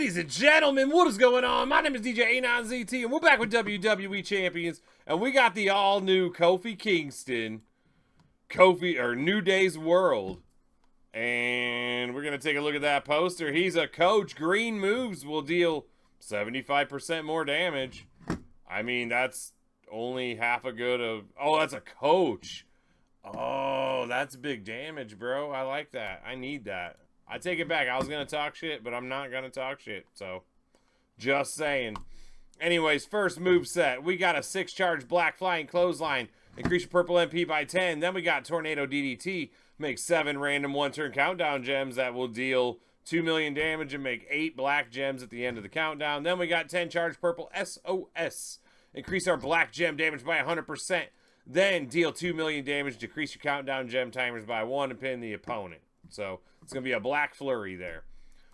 Ladies and gentlemen, what is going on? My name is DJ djanonzt, and we're back with WWE Champions, and we got the all-new Kofi Kingston, New Day's World, and we're going to take a look at that poster. He's a coach. Green moves will deal 75% more damage. I mean, that's only half a good of... Oh, that's a coach. Oh, that's big damage, bro. I like that. I need that. I take it back. I was going to talk shit, but I'm not going to talk shit. So, just saying. Anyways, first move set. We got a 6-charge black flying clothesline. Increase your purple MP by 10. Then we got Tornado DDT. Make 7 random 1-turn countdown gems that will deal 2 million damage and make 8 black gems at the end of the countdown. Then we got 10-charge purple SOS. Increase our black gem damage by 100%. Then deal 2 million damage. Decrease your countdown gem timers by 1 and pin the opponent. So, it's going to be a black flurry there.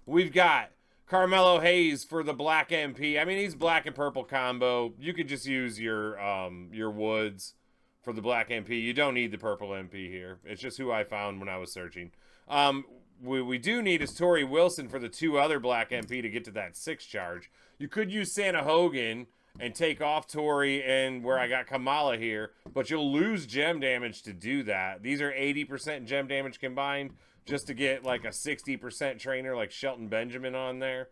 We've got Carmelo Hayes for the black MP. I mean, he's black and purple combo. You could just use your Woods for the black MP. You don't need the purple MP here. It's just who I found when I was searching. We do need is Tori Wilson for the 2 other black MP to get to that 6-charge. You could use Santa Hogan and take off Tori and where I got Kamala here, but you'll lose gem damage to do that. These are 80% gem damage combined, just to get like a 60% trainer like Shelton Benjamin on there.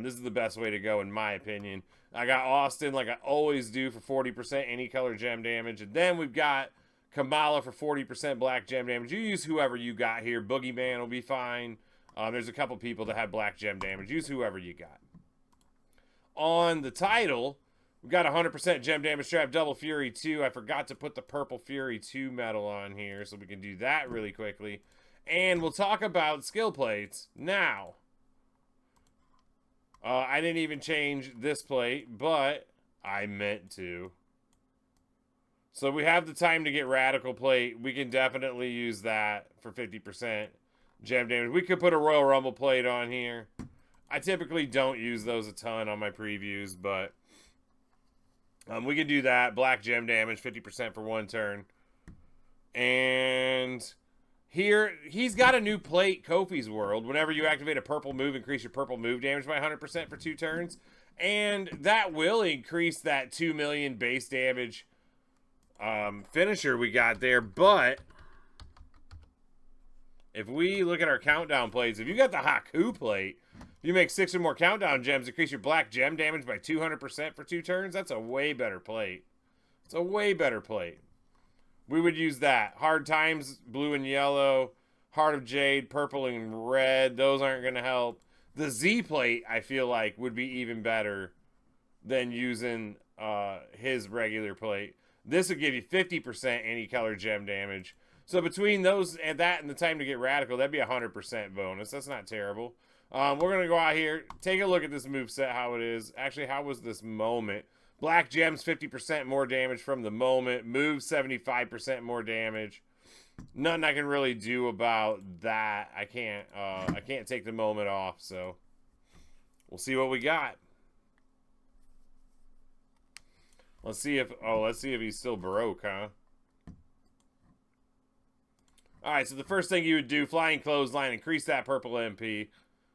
This is the best way to go in my opinion. I got Austin like I always do for 40% any color gem damage. And then we've got Kamala for 40% black gem damage. You use whoever you got here. Boogeyman will be fine. There's a couple people that have black gem damage. Use whoever you got. On the title, we've got 100% gem damage strap double Fury 2. I forgot to put the purple Fury 2 medal on here, so we can do that really quickly. And we'll talk about skill plates now. I didn't even change this plate, but I meant to. So we have the time to get radical plate. We can definitely use that for 50% gem damage. We could put a Royal Rumble plate on here. I typically don't use those a ton on my previews, but we can do that. Black gem damage, 50% for 1 turn. And here, he's got a new plate, Kofi's World. Whenever you activate a purple move, increase your purple move damage by 100% for 2 turns. And that will increase that 2 million base damage finisher we got there. But if we look at our countdown plates, if you got the Haku plate, you make 6 or more countdown gems, increase your black gem damage by 200% for 2 turns. That's a way better plate. It's a way better plate. We would use that. Hard Times, blue and yellow. Heart of Jade, purple and red. Those aren't going to help. The Z plate, I feel like, would be even better than using his regular plate. This would give you 50% any color gem damage. So between those and that and the time to get radical, that'd be a 100% bonus. That's not terrible. We're going to go out here, take a look at this moveset, how it is. Actually, how was this moment? Black gems, 50% more damage from the moment. Move, 75% more damage. Nothing I can really do about that. I can't take the moment off, so we'll see what we got. Let's see if he's still Baroque, huh? Alright, so the first thing you would do, flying clothesline, increase that purple MP.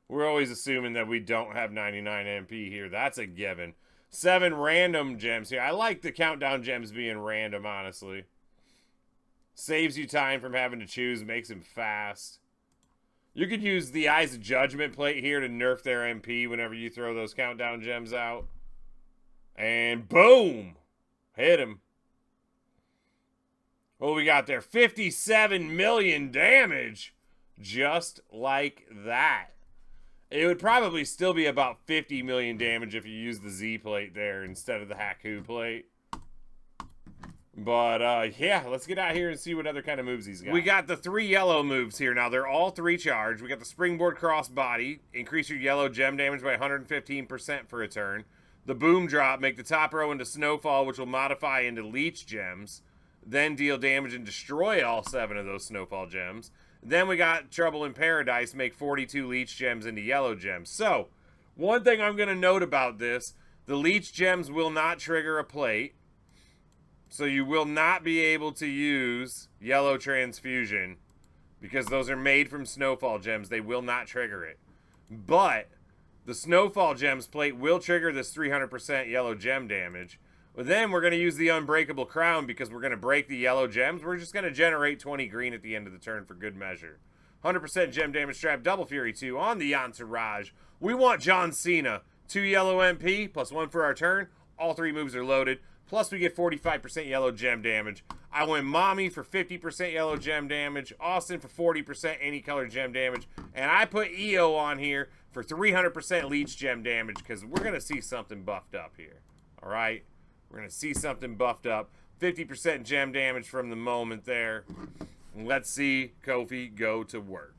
We're always assuming that we don't have 99 MP here. That's a given. 7 random gems here. I like the countdown gems being random, honestly. Saves you time from having to choose, makes him fast. You could use the Eyes of Judgment plate here to nerf their MP whenever you throw those countdown gems out. And boom! Hit him. What do we got there? 57 million damage. Just like that. It would probably still be about 50 million damage if you use the Z plate there instead of the Haku plate. But, yeah, let's get out here and see what other kind of moves he's got. We got the 3 yellow moves here. Now, they're all 3 charge. We got the Springboard Crossbody. Increase your yellow gem damage by 115% for a turn. The Boom Drop. Make the top row into Snowfall, which will modify into Leech Gems. Then deal damage and destroy all 7 of those Snowfall Gems. Then we got Trouble in Paradise, make 42 Leech Gems into Yellow Gems. So, one thing I'm going to note about this, the Leech Gems will not trigger a plate. So you will not be able to use Yellow Transfusion because those are made from Snowfall Gems. They will not trigger it. But The Snowfall Gems plate will trigger this 300% yellow gem damage. But then we're going to use the Unbreakable Crown because we're going to break the yellow gems. We're just going to generate 20 green at the end of the turn for good measure. 100% gem damage trap, Double Fury 2 on the Entourage. We want John Cena. 2 yellow MP, plus 1 for our turn. All 3 moves are loaded. Plus we get 45% yellow gem damage. I went Mommy for 50% yellow gem damage. Austin for 40% any color gem damage. And I put EO on here for 300% leech gem damage because we're going to see something buffed up here. Alright? We're going to see something buffed up. 50% gem damage from the moment there. Let's see Kofi go to work.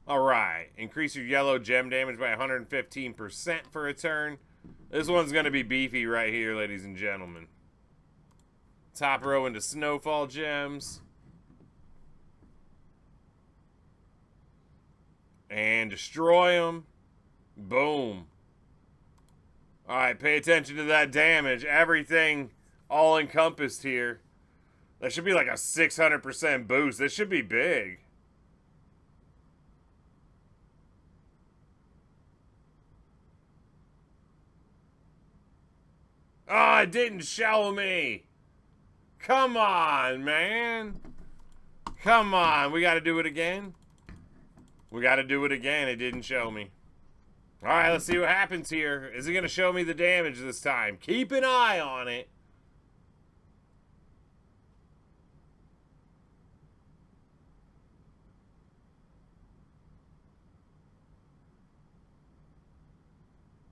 Alright, increase your yellow gem damage by 115% for a turn. This one's going to be beefy right here, ladies and gentlemen. Top row into Snowfall Gems. And destroy them. Boom. Alright, pay attention to that damage. Everything all encompassed here. That should be like a 600% boost. This should be big. Oh, it didn't show me. Come on, man. Come on. We got to do it again. We got to do it again. It didn't show me. All right, let's see what happens here. Is it going to show me the damage this time? Keep an eye on it.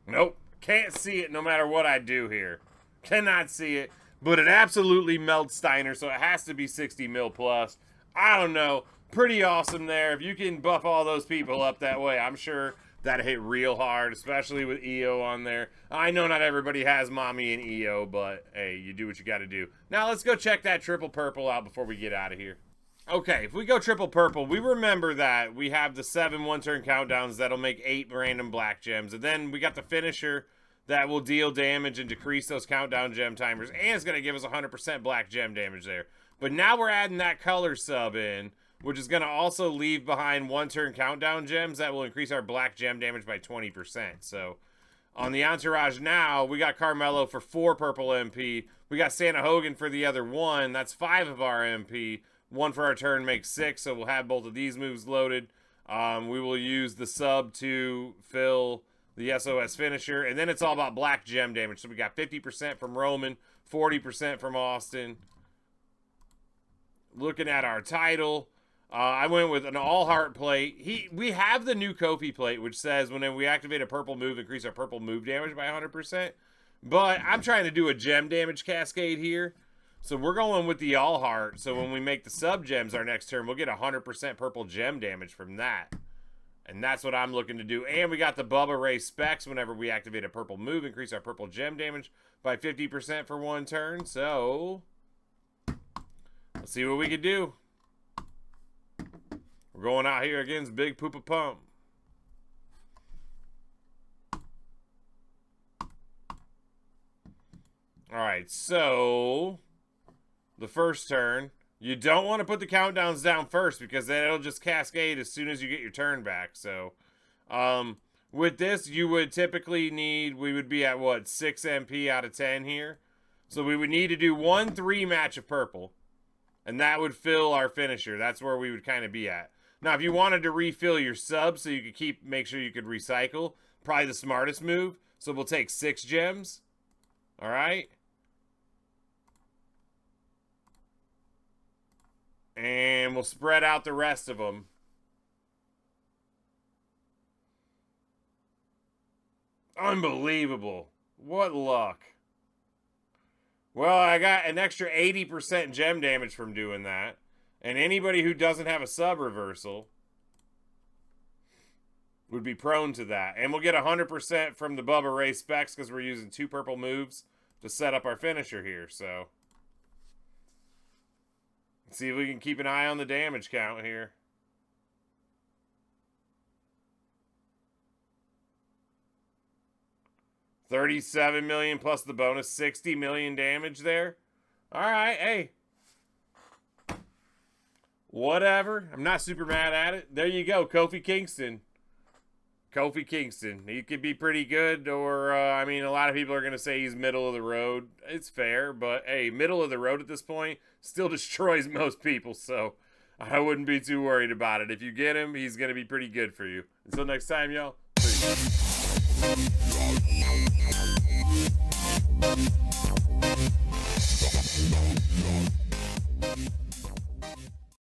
Nope. Can't see it no matter what I do here. Cannot see it. But it absolutely melts Steiner, so it has to be 60 mil plus. I don't know. Pretty awesome there. If you can buff all those people up that way, I'm sure that hit real hard, especially with EO on there. I know not everybody has Mommy and EO, but hey, you do what you got to do. Now let's go check that triple purple out before we get out of here. Okay, if we go triple purple, we remember that we have the 7 one-turn countdowns that'll make 8 random black gems. And then we got the finisher that will deal damage and decrease those countdown gem timers. And it's going to give us 100% black gem damage there. But now we're adding that color sub in, which is going to also leave behind one-turn countdown gems that will increase our black gem damage by 20%. So on the Entourage now, we got Carmelo for 4 purple MP. We got Santa Hogan for the other 1. That's 5 of our MP. 1 for our turn makes 6, so we'll have both of these moves loaded. We will use the sub to fill the SOS finisher, and then it's all about black gem damage. So we got 50% from Roman, 40% from Austin. Looking at our title, I went with an all-heart plate. We have the new Kofi plate, which says when we activate a purple move, increase our purple move damage by 100%. But I'm trying to do a gem damage cascade here. So we're going with the all heart. So when we make the sub gems our next turn, we'll get 100% purple gem damage from that. And that's what I'm looking to do. And we got the Bubba Ray specs whenever we activate a purple move, increase our purple gem damage by 50% for 1 turn. So let's see what we can do. We're going out here against Big Poopa Pump. All right, so the first turn, you don't want to put the countdowns down first because then it'll just cascade as soon as you get your turn back. So with this, you would typically need, we would be at what, 6 MP out of 10 here. So we would need to do 1-3 match of purple, and that would fill our finisher. That's where we would kind of be at. Now, if you wanted to refill your sub so you could make sure you could recycle, probably the smartest move. So we'll take 6 gems. All right. And we'll spread out the rest of them. Unbelievable. What luck. Well, I got an extra 80% gem damage from doing that. And anybody who doesn't have a sub reversal would be prone to that. And we'll get 100% from the Bubba Ray specs because we're using 2 purple moves to set up our finisher here. So let's see if we can keep an eye on the damage count here. $37 million plus the bonus, 60 million damage there. All right, hey. Whatever. I'm not super mad at it. There you go, Kofi Kingston. Kofi Kingston. He could be pretty good, or, I mean, a lot of people are going to say he's middle of the road. It's fair, but, hey, middle of the road at this point still destroys most people, so I wouldn't be too worried about it. If you get him, he's going to be pretty good for you. Until next time, y'all. Peace.